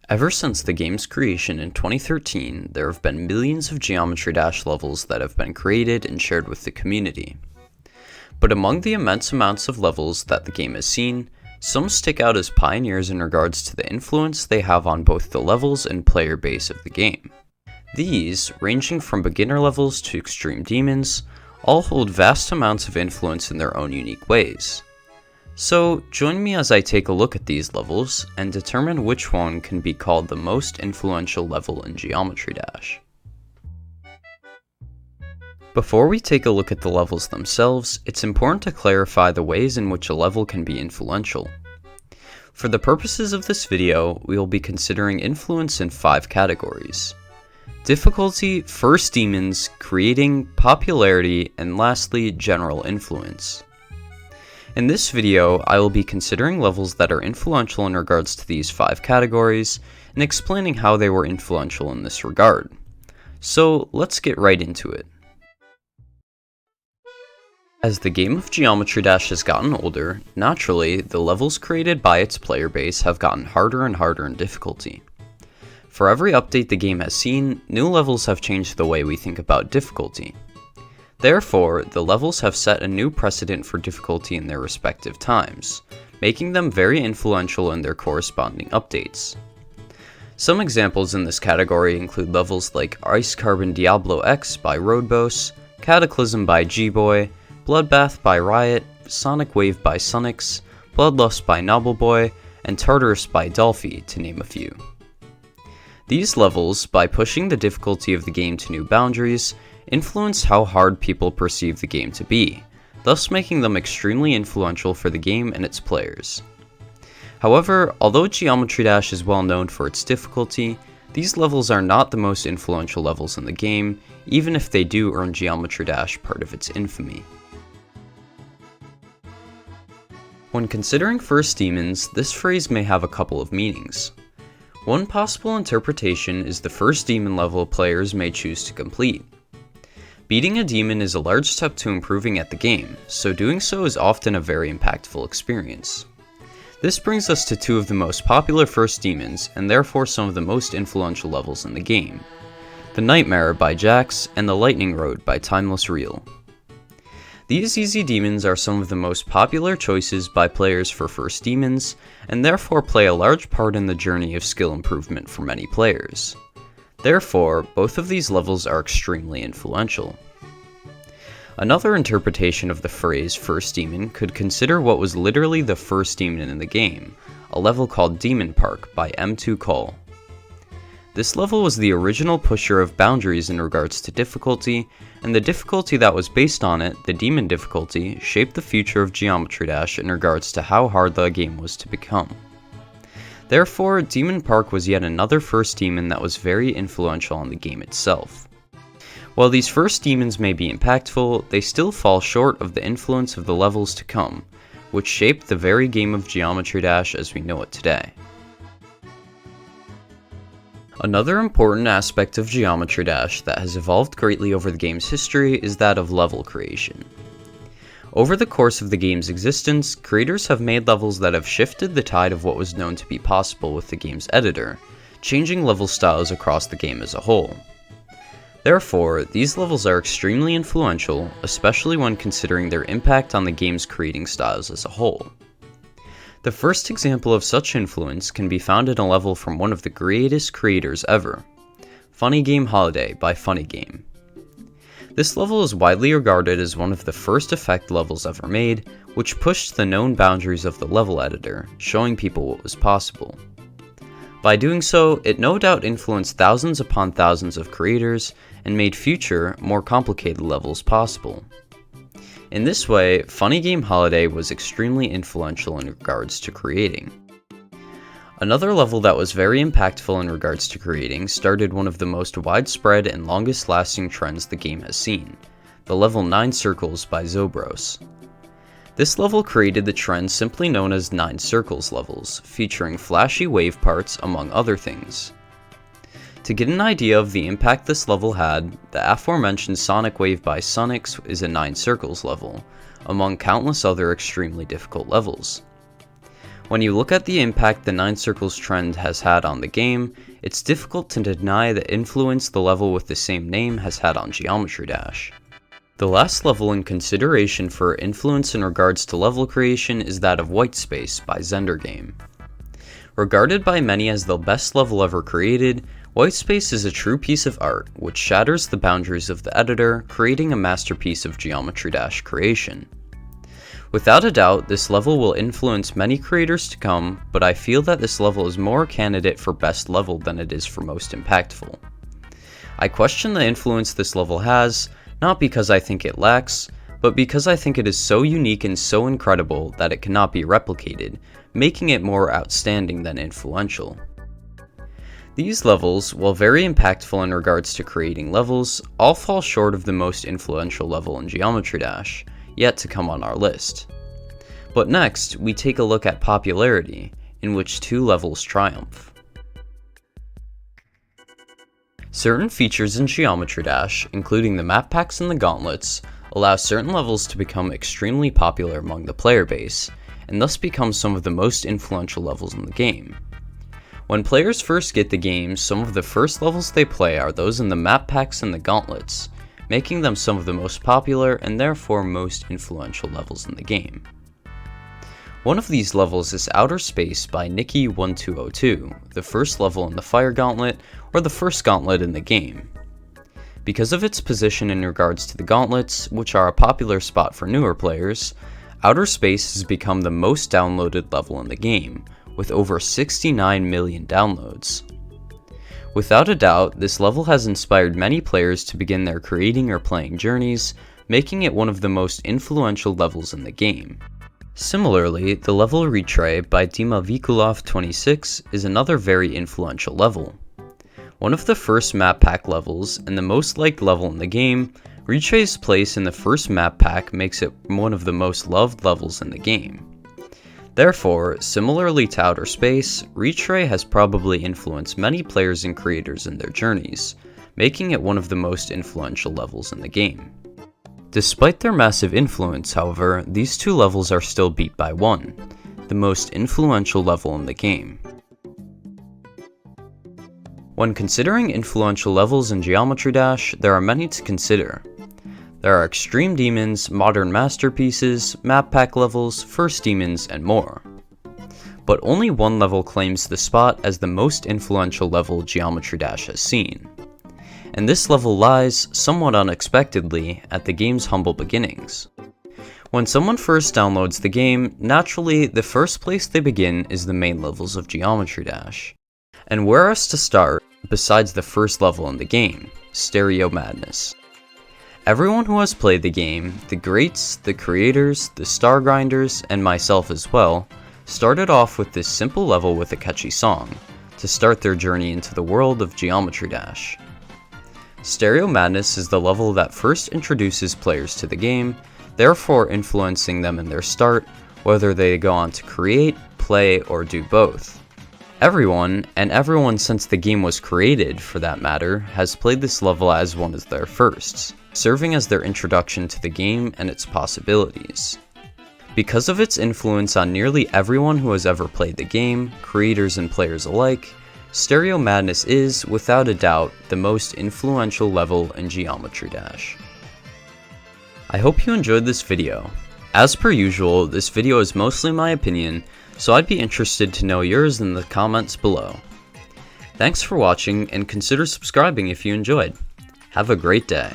Ever since the game's creation in 2013, there have been millions of Geometry Dash levels that have been created and shared with the community. But among the immense amounts of levels that the game has seen, some stick out as pioneers in regards to the influence they have on both the levels and player base of the game. These, ranging from beginner levels to extreme demons, all hold vast amounts of influence in their own unique ways. So, join me as I take a look at these levels and determine which one can be called the most influential level in Geometry Dash. Before we take a look at the levels themselves, it's important to clarify the ways in which a level can be influential. For the purposes of this video, we will be considering influence in 5 categories: difficulty, first demons, creating, popularity, and lastly, general influence. In this video, I will be considering levels that are influential in regards to these 5 categories, and explaining how they were influential in this regard. So let's get right into it. As the game of Geometry Dash has gotten older, naturally, the levels created by its player base have gotten harder and harder in difficulty. For every update the game has seen, new levels have changed the way we think about difficulty. Therefore, the levels have set a new precedent for difficulty in their respective times, making them very influential in their corresponding updates. Some examples in this category include levels like Ice Carbon Diablo X by Roadboss, Cataclysm by G-Boy, Bloodbath by Riot, Sonic Wave by Sunix, Bloodlust by Nobbleboy, and Tartarus by Dolphy, to name a few. These levels, by pushing the difficulty of the game to new boundaries, influence how hard people perceive the game to be, thus making them extremely influential for the game and its players. However, although Geometry Dash is well known for its difficulty, these levels are not the most influential levels in the game, even if they do earn Geometry Dash part of its infamy. When considering first demons, this phrase may have a couple of meanings. One possible interpretation is the first demon level players may choose to complete. Beating a demon is a large step to improving at the game, so doing so is often a very impactful experience. This brings us to 2 of the most popular first demons, and therefore some of the most influential levels in the game: the Nightmare by Jax and the Lightning Road by Timeless Real. These easy demons are some of the most popular choices by players for first demons, and therefore play a large part in the journey of skill improvement for many players. Therefore, both of these levels are extremely influential. Another interpretation of the phrase first demon could consider what was literally the first demon in the game, a level called Demon Park by M2 Cole. This level was the original pusher of boundaries in regards to difficulty, and the difficulty that was based on it, the demon difficulty, shaped the future of Geometry Dash in regards to how hard the game was to become. Therefore, Demon Park was yet another first demon that was very influential on the game itself. While these first demons may be impactful, they still fall short of the influence of the levels to come, which shaped the very game of Geometry Dash as we know it today. Another important aspect of Geometry Dash that has evolved greatly over the game's history is that of level creation. Over the course of the game's existence, creators have made levels that have shifted the tide of what was known to be possible with the game's editor, changing level styles across the game as a whole. Therefore, these levels are extremely influential, especially when considering their impact on the game's creating styles as a whole. The first example of such influence can be found in a level from one of the greatest creators ever, Funny Game Holiday by Funny Game. This level is widely regarded as one of the first effect levels ever made, which pushed the known boundaries of the level editor, showing people what was possible. By doing so, it no doubt influenced thousands upon thousands of creators, and made future, more complicated levels possible. In this way, Funny Game Holiday was extremely influential in regards to creating. Another level that was very impactful in regards to creating started one of the most widespread and longest lasting trends the game has seen, the level 9 Circles by Zobros. This level created the trend simply known as 9 Circles levels, featuring flashy wave parts among other things. To get an idea of the impact this level had, the aforementioned Sonic Wave by Sunix is a 9 Circles level, among countless other extremely difficult levels. When you look at the impact the 9 Circles trend has had on the game, it's difficult to deny the influence the level with the same name has had on Geometry Dash. The last level in consideration for influence in regards to level creation is that of White Space by Zender Game. Regarded by many as the best level ever created, White Space is a true piece of art which shatters the boundaries of the editor, creating a masterpiece of Geometry Dash creation. Without a doubt, this level will influence many creators to come, but I feel that this level is more a candidate for best level than it is for most impactful. I question the influence this level has, not because I think it lacks, but because I think it is so unique and so incredible that it cannot be replicated, making it more outstanding than influential. These levels, while very impactful in regards to creating levels, all fall short of the most influential level in Geometry Dash, yet to come on our list. But next, we take a look at popularity, in which 2 levels triumph. Certain features in Geometry Dash, including the map packs and the gauntlets, allow certain levels to become extremely popular among the player base, and thus become some of the most influential levels in the game. When players first get the game, some of the first levels they play are those in the map packs and the gauntlets, making them some of the most popular and therefore most influential levels in the game. One of these levels is Outer Space by Nikki1202, the first level in the Fire Gauntlet, or the first gauntlet in the game. Because of its position in regards to the gauntlets, which are a popular spot for newer players, Outer Space has become the most downloaded level in the game, with over 69 million downloads. Without a doubt, this level has inspired many players to begin their creating or playing journeys, making it one of the most influential levels in the game. Similarly, the level Retray by Dimavikulov26 is another very influential level. One of the first map pack levels, and the most liked level in the game, Retray's place in the first map pack makes it one of the most loved levels in the game. Therefore, similarly to Outer Space, Retray has probably influenced many players and creators in their journeys, making it one of the most influential levels in the game. Despite their massive influence, however, these 2 levels are still beat by one, the most influential level in the game. When considering influential levels in Geometry Dash, there are many to consider. There are Extreme Demons, Modern Masterpieces, Map Pack levels, First Demons, and more. But only one level claims the spot as the most influential level Geometry Dash has seen. And this level lies, somewhat unexpectedly, at the game's humble beginnings. When someone first downloads the game, naturally, the first place they begin is the main levels of Geometry Dash. And where else to start, besides the first level in the game, Stereo Madness. Everyone who has played the game, the greats, the creators, the star grinders, and myself as well, started off with this simple level with a catchy song, to start their journey into the world of Geometry Dash. Stereo Madness is the level that first introduces players to the game, therefore influencing them in their start, whether they go on to create, play, or do both. Everyone, and everyone since the game was created for that matter, has played this level as one of their firsts, serving as their introduction to the game and its possibilities. Because of its influence on nearly everyone who has ever played the game, creators and players alike, Stereo Madness is, without a doubt, the most influential level in Geometry Dash. I hope you enjoyed this video. As per usual, this video is mostly my opinion, so I'd be interested to know yours in the comments below. Thanks for watching, and consider subscribing if you enjoyed. Have a great day.